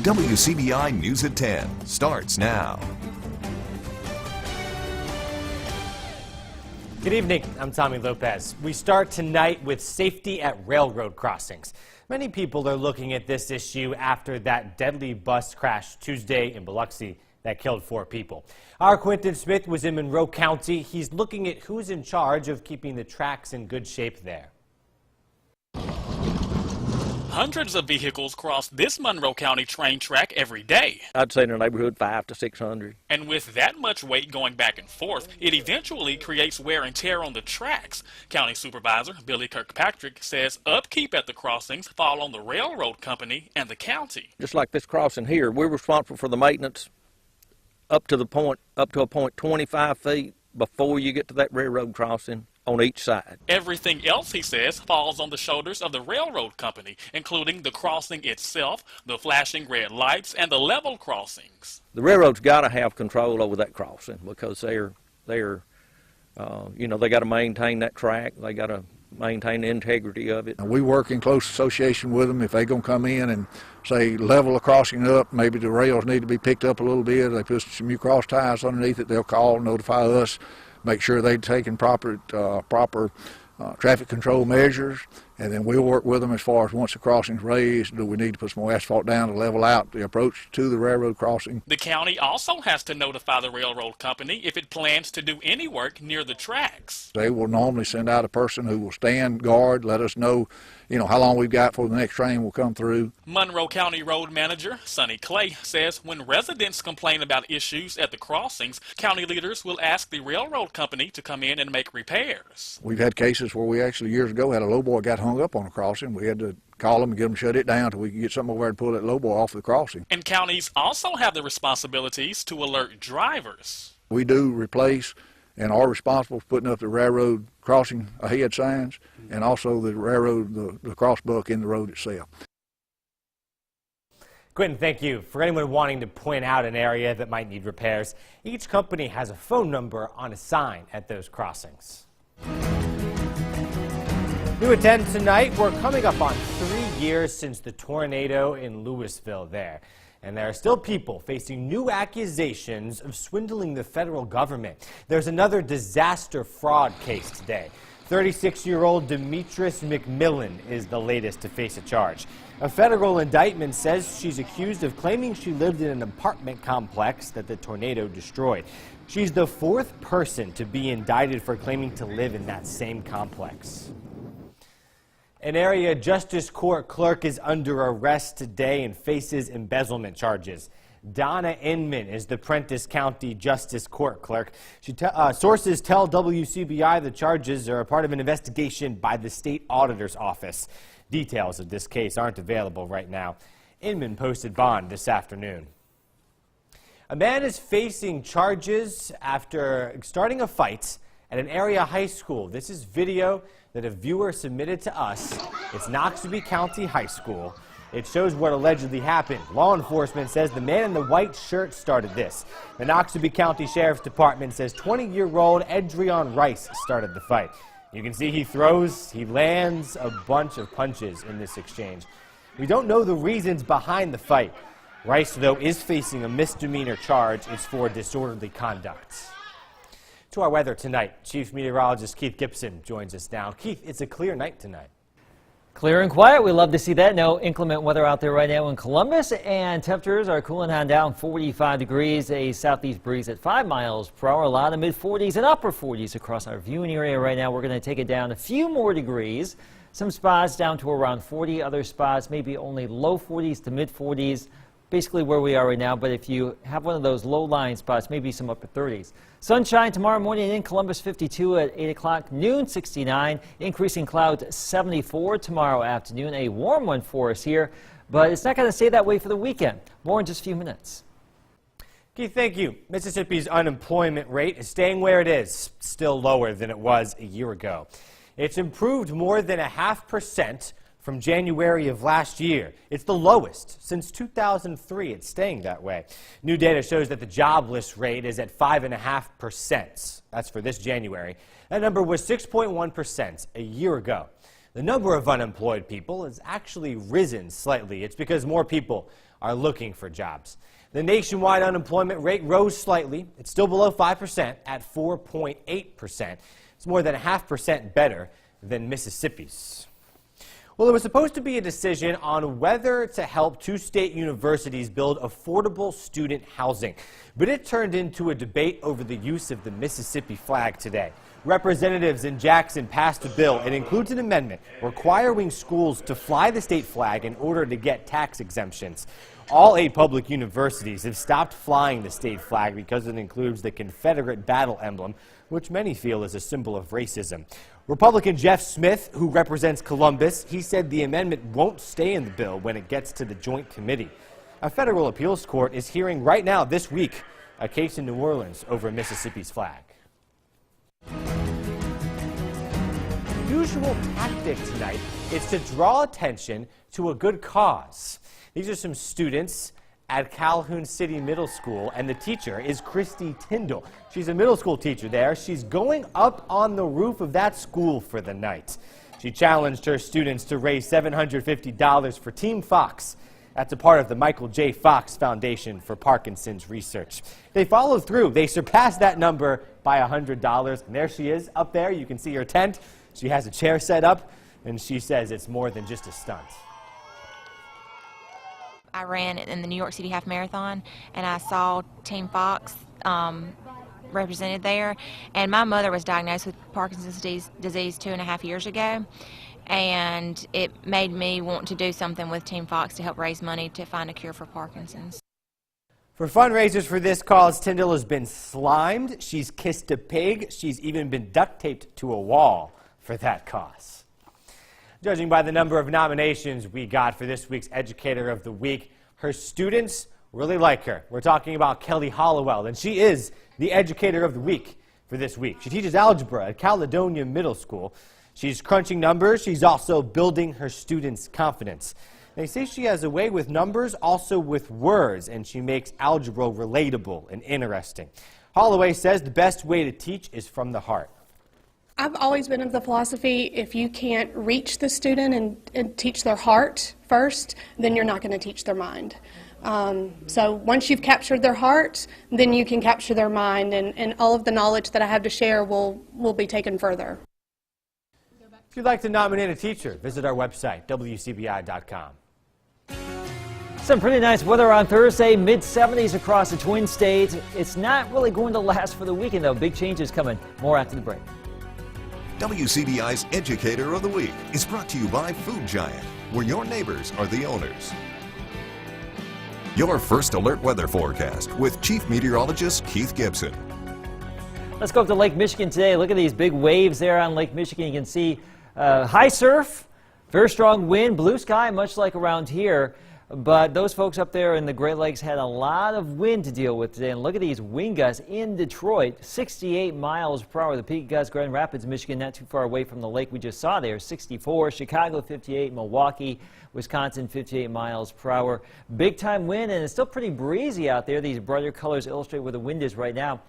WCBI News at 10 starts now. Good evening, I'm Tommy Lopez. We start tonight with safety at railroad crossings. Many people are looking at this issue after that deadly bus crash Tuesday in Biloxi that killed 4 people. Our Quentin Smith was in Monroe County. He's looking at who's in charge of keeping the tracks in good shape there. Hundreds of vehicles cross this Monroe County train track every day. I'd say in the neighborhood 500 to 600. And with that much weight going back and forth, it eventually creates wear and tear on the tracks. County Supervisor Billy Kirkpatrick says upkeep at the crossings fall on the railroad company and the county. Just like this crossing here, we're responsible for the maintenance up to a point 25 feet before you get to that railroad crossing on each side. Everything else, he says, falls on the shoulders of the railroad company, including the crossing itself, the flashing red lights, and the level crossings. The railroad's got to have control over that crossing because they got to maintain that track. They got to maintain the integrity of it. We work in close association with them. If they're going to come in and say level a crossing up, maybe the rails need to be picked up a little bit, they put some new cross ties underneath it, they'll call, notify us, make sure they're taking proper traffic control measures, and then we'll work with them as far as once the crossing's raised, do we need to put some more asphalt down to level out the approach to the railroad crossing. The county also has to notify the railroad company if it plans to do any work near the tracks. They will normally send out a person who will stand guard, let us know, how long we've got before the next train will come through. Monroe County Road Manager Sonny Clay says when residents complain about issues at the crossings, county leaders will ask the railroad company to come in and make repairs. We've had cases where we actually years ago had a lowboy got hung up on a crossing. We had to call them and get them shut it down until we could get something over there to pull that lowboy off the crossing. And counties also have the responsibilities to alert drivers. We do replace and are responsible for putting up the railroad crossing ahead signs and also the railroad, the crossbuck in the road itself. Quentin, thank you. For anyone wanting to point out an area that might need repairs, each company has a phone number on a sign at those crossings. New at 10 tonight, we're coming up on 3 years since the tornado in Louisville there. And there are still people facing new accusations of swindling the federal government. There's another disaster fraud case today. 36-year-old Demetris McMillan is the latest to face a charge. A federal indictment says she's accused of claiming she lived in an apartment complex that the tornado destroyed. She's the 4th person to be indicted for claiming to live in that same complex. An area justice court clerk is under arrest today and faces embezzlement charges. Donna Inman is the Prentiss County Justice Court clerk. Sources tell WCBI the charges are a part of an investigation by the state auditor's office. Details of this case aren't available right now. Inman posted bond this afternoon. A man is facing charges after starting a fight at an area high school. This is video that a viewer submitted to us. It's Noxubee County High School. It shows what allegedly happened. Law enforcement says the man in the white shirt started this. The Noxubee County Sheriff's Department says 20-year-old Edrion Rice started the fight. You can see he lands a bunch of punches in this exchange. We don't know the reasons behind the fight. Rice, though, is facing a misdemeanor charge. It's for disorderly conduct. To our weather tonight, Chief Meteorologist Keith Gibson joins us now. Keith, it's a clear night tonight. Clear and quiet. We love to see that. No inclement weather out there right now in Columbus, and temperatures are cooling on down. 45 degrees, a southeast breeze at 5 miles per hour. A lot of mid-40s and upper 40s across our viewing area right now. We're going to take it down a few more degrees. Some spots down to around 40. Other spots maybe only low 40s to mid-40s. Basically where we are right now, but if you have one of those low-lying spots, maybe some upper 30s. Sunshine tomorrow morning in Columbus, 52 at 8 o'clock, noon 69, increasing clouds 74 tomorrow afternoon. A warm one for us here, but it's not going to stay that way for the weekend. More in just a few minutes. Keith, thank you. Mississippi's unemployment rate is staying where it is, still lower than it was a year ago. It's improved more than 0.5% from January of last year. It's the lowest since 2003. It's staying that way. New data shows that the jobless rate is at 5.5%. That's for this January. That number was 6.1% a year ago. The number of unemployed people has actually risen slightly. It's because more people are looking for jobs. The nationwide unemployment rate rose slightly. It's still below 5% at 4.8%. It's more than 0.5% better than Mississippi's. Well, it was supposed to be a decision on whether to help two state universities build affordable student housing, but it turned into a debate over the use of the Mississippi flag today. Representatives in Jackson passed a bill. It includes an amendment requiring schools to fly the state flag in order to get tax exemptions. All 8 public universities have stopped flying the state flag because it includes the Confederate battle emblem, which many feel is a symbol of racism. Republican Jeff Smith, who represents Columbus, he said the amendment won't stay in the bill when it gets to the Joint Committee. A federal appeals court is hearing right now this week a case in New Orleans over Mississippi's flag. Usual tactic tonight is to draw attention to a good cause. These are some students at Calhoun City Middle School, and the teacher is Christy Tyndall. She's a middle school teacher there. She's going up on the roof of that school for the night. She challenged her students to raise $750 for Team Fox. That's a part of the Michael J. Fox Foundation for Parkinson's Research. They followed through. They surpassed that number by $100. And there she is up there. You can see her tent. She has a chair set up, and she says it's more than just a stunt. I ran in the New York City Half Marathon, and I saw Team Fox represented there. And my mother was diagnosed with Parkinson's disease 2.5 years ago, and it made me want to do something with Team Fox to help raise money to find a cure for Parkinson's. For fundraisers for this cause, Tyndall has been slimed, she's kissed a pig, she's even been duct taped to a wall for that cause. Judging by the number of nominations we got for this week's Educator of the Week, her students really like her. We're talking about Kelly Hollowell, and she is the Educator of the Week for this week. She teaches algebra at Caledonia Middle School. She's crunching numbers. She's also building her students' confidence. They say she has a way with numbers, also with words, and she makes algebra relatable and interesting. Holloway says the best way to teach is from the heart. I've always been of the philosophy, if you can't reach the student and teach their heart first, then you're not going to teach their mind. So once you've captured their heart, then you can capture their mind, and all of the knowledge that I have to share will be taken further. If you'd like to nominate a teacher, visit our website, WCBI.com. Some pretty nice weather on Thursday, mid-70s across the Twin States. It's not really going to last for the weekend, though. Big changes coming. More after the break. WCBI's Educator of the Week is brought to you by Food Giant, where your neighbors are the owners. Your first alert weather forecast with Chief Meteorologist Keith Gibson. Let's go up to Lake Michigan today. Look at these big waves there on Lake Michigan. You can see high surf, very strong wind, blue sky, much like around here. But those folks up there in the Great Lakes had a lot of wind to deal with today. And look at these wind gusts in Detroit, 68 miles per hour. The peak gust, Grand Rapids, Michigan, not too far away from the lake we just saw there, 64. Chicago, 58. Milwaukee, Wisconsin, 58 miles per hour. Big time wind, and it's still pretty breezy out there. These brighter colors illustrate where the wind is right now.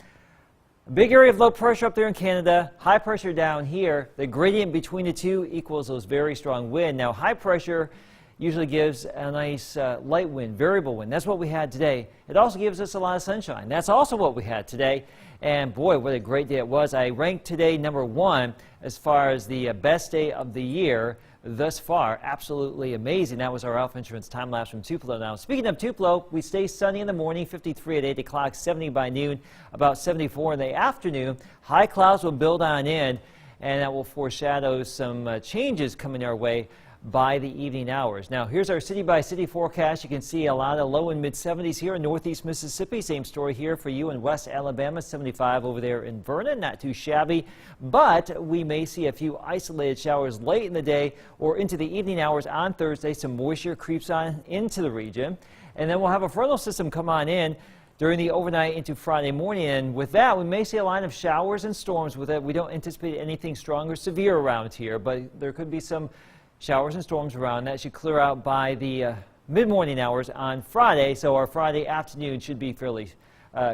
A big area of low pressure up there in Canada, high pressure down here. The gradient between the two equals those very strong wind. Now, high pressure usually gives a nice light wind, variable wind. That's what we had today. It also gives us a lot of sunshine. That's also what we had today. And boy, what a great day it was. I ranked today #1 as far as the best day of the year thus far. Absolutely amazing. That was our Alpha Insurance time lapse from Tupelo. Now, speaking of Tupelo, we stay sunny in the morning, 53 at 8 o'clock, 70 by noon, about 74 in the afternoon. High clouds will build on in, and that will foreshadow some changes coming our way by the evening hours. Now, here's our city-by-city forecast. You can see a lot of low and mid-70s here in northeast Mississippi. Same story here for you in West Alabama, 75 over there in Vernon. Not too shabby, but we may see a few isolated showers late in the day or into the evening hours on Thursday. Some moisture creeps on into the region, and then we'll have a frontal system come on in during the overnight into Friday morning, and with that, we may see a line of showers and storms with it. We don't anticipate anything strong or severe around here, but there could be some showers and storms around. That should clear out by the mid-morning hours on Friday, so our Friday afternoon should be fairly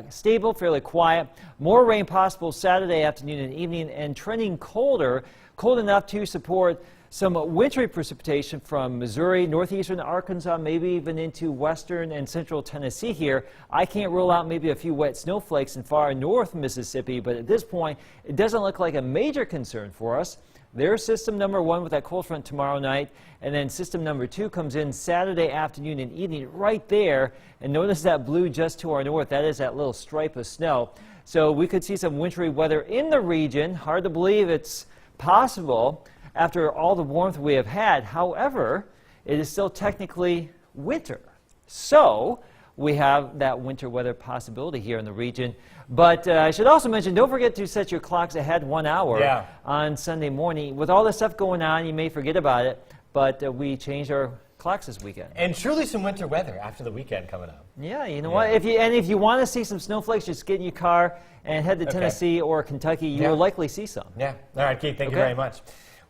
stable, fairly quiet. More rain possible Saturday afternoon and evening, and trending colder, cold enough to support Some wintry precipitation from Missouri, northeastern Arkansas, maybe even into western and central Tennessee here. I can't rule out maybe a few wet snowflakes in far north Mississippi, but at this point, it doesn't look like a major concern for us. There's system number 1 with that cold front tomorrow night, and then system number 2 comes in Saturday afternoon and evening right there. And notice that blue just to our north, that is that little stripe of snow. So we could see some wintry weather in the region. Hard to believe it's possible after all the warmth we have had. However, it is still technically winter. So we have that winter weather possibility here in the region. But I should also mention, don't forget to set your clocks ahead 1 hour on Sunday morning. With all this stuff going on, you may forget about it, but we changed our clocks this weekend. And truly some winter weather after the weekend coming up. Yeah, you know what? If you want to see some snowflakes, just get in your car and head to Tennessee or Kentucky. You will likely see some. Yeah. All right, Keith, thank you very much.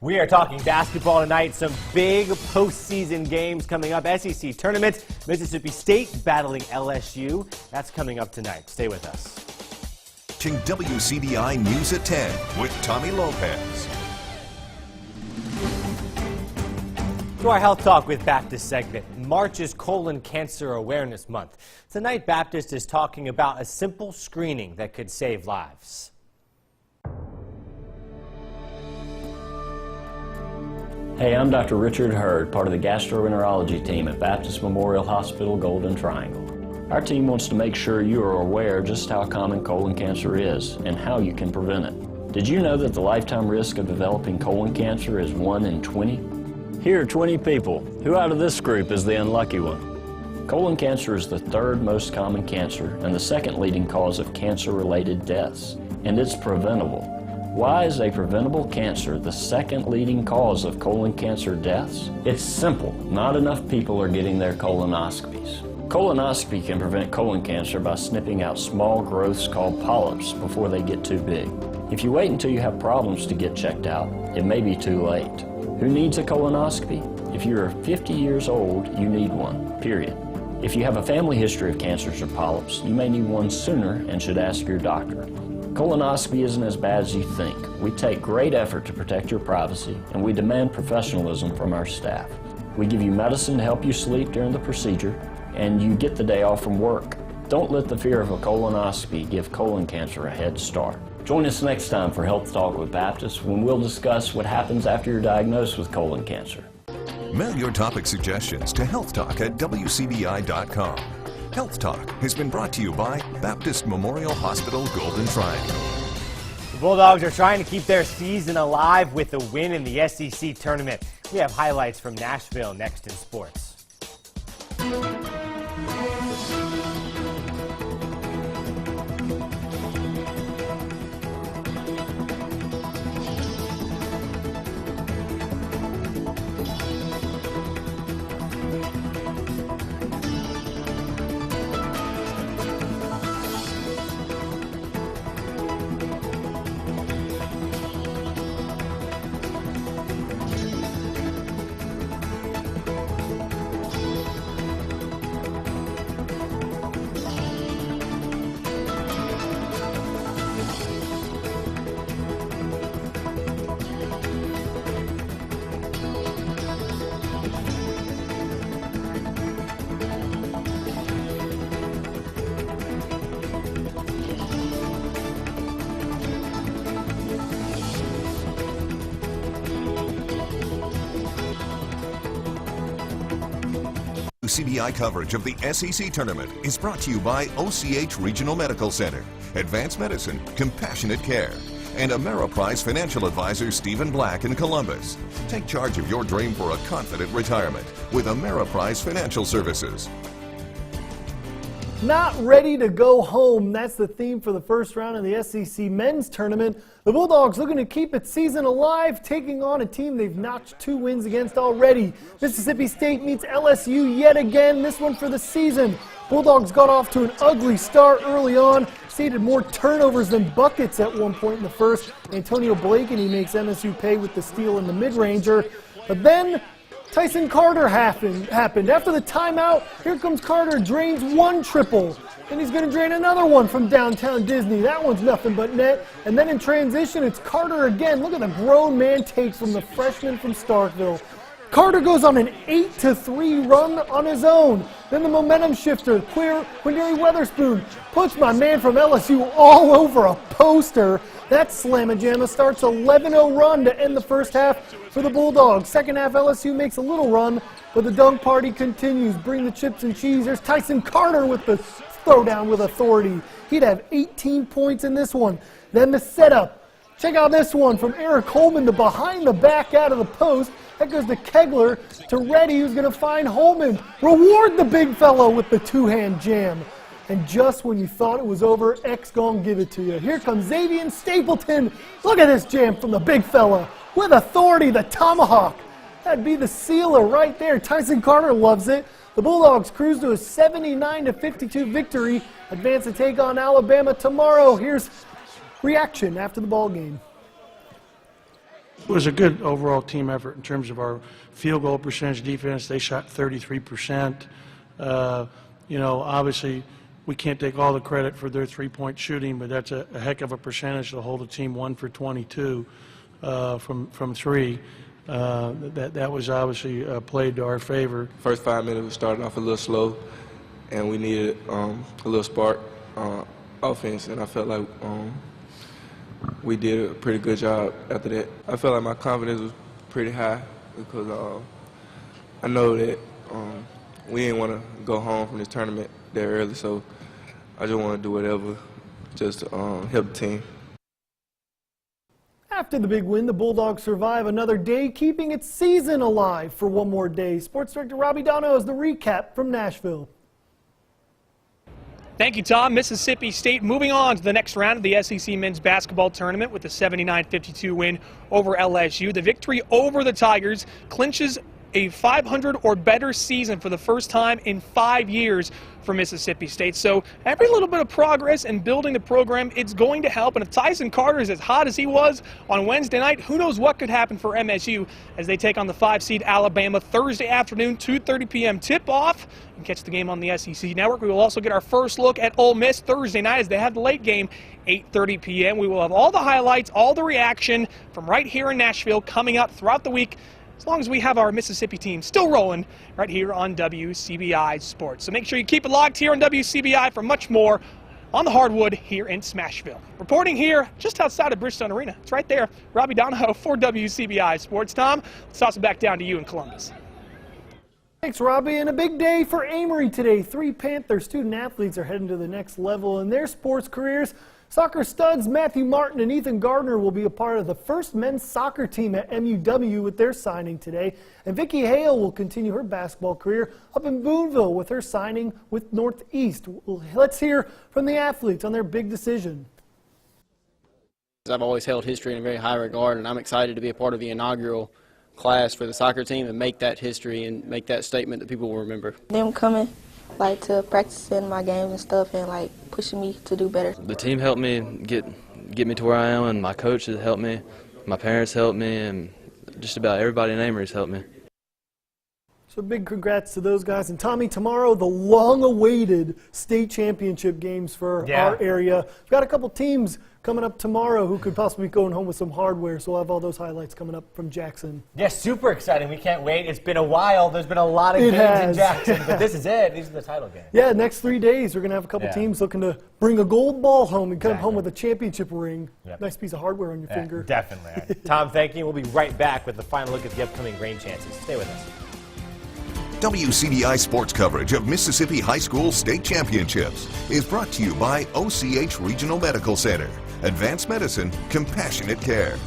We are talking basketball tonight. Some big postseason games coming up. SEC tournament, Mississippi State battling LSU. That's coming up tonight. Stay with us. Watching WCDI News at 10 with Tommy Lopez. To our Health Talk with Baptist segment. March is Colon Cancer Awareness Month. Tonight, Baptist is talking about a simple screening that could save lives. Hey, I'm Dr. Richard Hurd, part of the gastroenterology team at Baptist Memorial Hospital Golden Triangle. Our team wants to make sure you are aware just how common colon cancer is and how you can prevent it. Did you know that the lifetime risk of developing colon cancer is 1 in 20? Here are 20 people. Who out of this group is the unlucky one? Colon cancer is the 3rd most common cancer and the 2nd leading cause of cancer-related deaths, and it's preventable. Why is a preventable cancer the 2nd leading cause of colon cancer deaths? It's simple. Not enough people are getting their colonoscopies. Colonoscopy can prevent colon cancer by snipping out small growths called polyps before they get too big. If you wait until you have problems to get checked out, it may be too late. Who needs a colonoscopy? If you're 50 years old, you need one, period. If you have a family history of cancers or polyps, you may need one sooner and should ask your doctor. Colonoscopy isn't as bad as you think. We take great effort to protect your privacy, and we demand professionalism from our staff. We give you medicine to help you sleep during the procedure, and you get the day off from work. Don't let the fear of a colonoscopy give colon cancer a head start. Join us next time for Health Talk with Baptist, when we'll discuss what happens after you're diagnosed with colon cancer. Mail your topic suggestions to healthtalk@wcbi.com. Health Talk has been brought to you by Baptist Memorial Hospital Golden Triangle. The Bulldogs are trying to keep their season alive with a win in the SEC tournament. We have highlights from Nashville next in sports. CBI coverage of the SEC tournament is brought to you by OCH Regional Medical Center, Advanced Medicine, Compassionate Care, and Ameriprise Financial Advisor Stephen Black in Columbus. Take charge of your dream for a confident retirement with Ameriprise Financial Services. Not ready to go home. That's the theme for the first round of the SEC men's tournament. The Bulldogs looking to keep its season alive, taking on a team they've notched 2 wins against already. Mississippi State meets LSU yet again, this one for the season. Bulldogs got off to an ugly start early on. State had more turnovers than buckets at one point in the first. Antonio Blakeney makes MSU pay with the steal in the mid-ranger. But then Tyson Carter happened. After the timeout, here comes Carter, drains one triple. And he's going to drain another one from downtown Disney. That one's nothing but net. And then in transition, it's Carter again. Look at the grown man takes from the freshman from Starkville. Carter goes on an 8-3 run on his own. Then the momentum shifter, Quindary Weatherspoon, puts my man from LSU all over a poster. That slamma-jamma starts 11-0 run to end the first half for the Bulldogs. Second half, LSU makes a little run, but the dunk party continues. Bring the chips and cheese. There's Tyson Carter with the throwdown with authority. He'd have 18 points in this one. Then the setup. Check out this one from Eric Holman to behind the back out of the post. That goes to Kegler to Reddy, who's going to find Holman. Reward the big fellow with the two-hand jam. And just when you thought it was over, X gon' give it to you. Here comes Xavier Stapleton. Look at this jam from the big fella. With authority, the tomahawk. That'd be the sealer right there. Tyson Carter loves it. The Bulldogs cruise to a 79-52 victory. Advance to take on Alabama tomorrow. Here's reaction after the ball game. It was a good overall team effort in terms of our field goal percentage defense. They shot 33%. Obviously, we can't take all the credit for their three-point shooting, but that's a heck of a percentage to hold a team 1 for 22 from three. That was obviously played to our favor. First 5 minutes, we started off a little slow, and we needed a little spark offense, and I felt like we did a pretty good job after that. I felt like my confidence was pretty high because I know that we didn't want to go home from this tournament that early, so I just want to do whatever just to help the team. After the big win, the Bulldogs survive another day, keeping its season alive for one more day. Sports Director Robbie Dono has the recap from Nashville. Thank you, Tom. Mississippi State moving on to the next round of the SEC men's basketball tournament with a 79-52 win over LSU. The victory over the Tigers clinches a 500 or better season for the first time in 5 years for Mississippi State. So every little bit of progress in building the program, it's going to help. And if Tyson Carter is as hot as he was on Wednesday night, who knows what could happen for MSU as they take on the 5-seed Alabama Thursday afternoon, 2:30 p.m. tip-off. And catch the game on the SEC Network. We will also get our first look at Ole Miss Thursday night as they have the late game, 8:30 p.m. We will have all the highlights, all the reaction from right here in Nashville coming up throughout the week, as long as we have our Mississippi team still rolling right here on WCBI Sports. So make sure you keep it locked here on WCBI for much more on the hardwood here in Smashville. Reporting here just outside of Bridgestone Arena. It's right there. Robbie Donahoe for WCBI Sports. Tom, let's toss it back down to you in Columbus. Thanks, Robbie. And a big day for Amory today. 3 Panther student athletes are heading to the next level in their sports careers. Soccer studs Matthew Martin and Ethan Gardner will be a part of the first men's soccer team at MUW with their signing today. And Vicky Hale will continue her basketball career up in Boonville with her signing with Northeast. Let's hear from the athletes on their big decision. I've always held history in a very high regard, and I'm excited to be a part of the inaugural class for the soccer team and make that history and make that statement that people will remember. Them coming to practice in my games and stuff and pushing me to do better. The team helped me get me to where I am, and my coaches helped me, my parents helped me, and just about everybody in Amory's helped me. So big congrats to those guys. And Tommy, tomorrow the long-awaited state championship games for our area. We've got a couple teams coming up tomorrow who could possibly be going home with some hardware, so we'll have all those highlights coming up from Jackson. Yeah, super exciting. We can't wait. It's been a while. There's been a lot of games in Jackson, but this is it. These are the title games. Yeah, next 3 days we're going to have a couple teams looking to bring a gold ball home and come home with a championship ring. Yep. Nice piece of hardware on your finger. Definitely. Tom, thank you. We'll be right back with the final look at the upcoming rain chances. Stay with us. WCBI sports coverage of Mississippi High School State Championships is brought to you by OCH Regional Medical Center. Advanced medicine, compassionate care.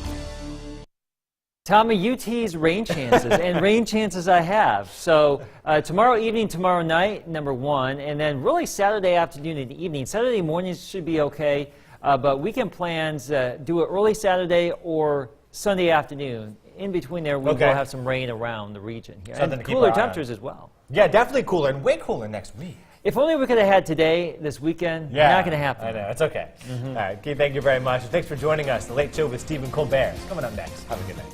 Tommy, you tease rain chances, and rain chances I have. So tomorrow evening, tomorrow night, number one, and then really Saturday afternoon and evening. Saturday mornings should be okay, but weekend plans, do it early Saturday or Sunday afternoon. In between there, we will have some rain around the region here. And cooler temperatures as well. Yeah, definitely cooler, and way cooler next week. If only we could have had today, this weekend. Not going to happen. I know, it's okay. All right, Keith, thank you very much. Thanks for joining us. The Late Show with Stephen Colbert is coming up next. Have a good night.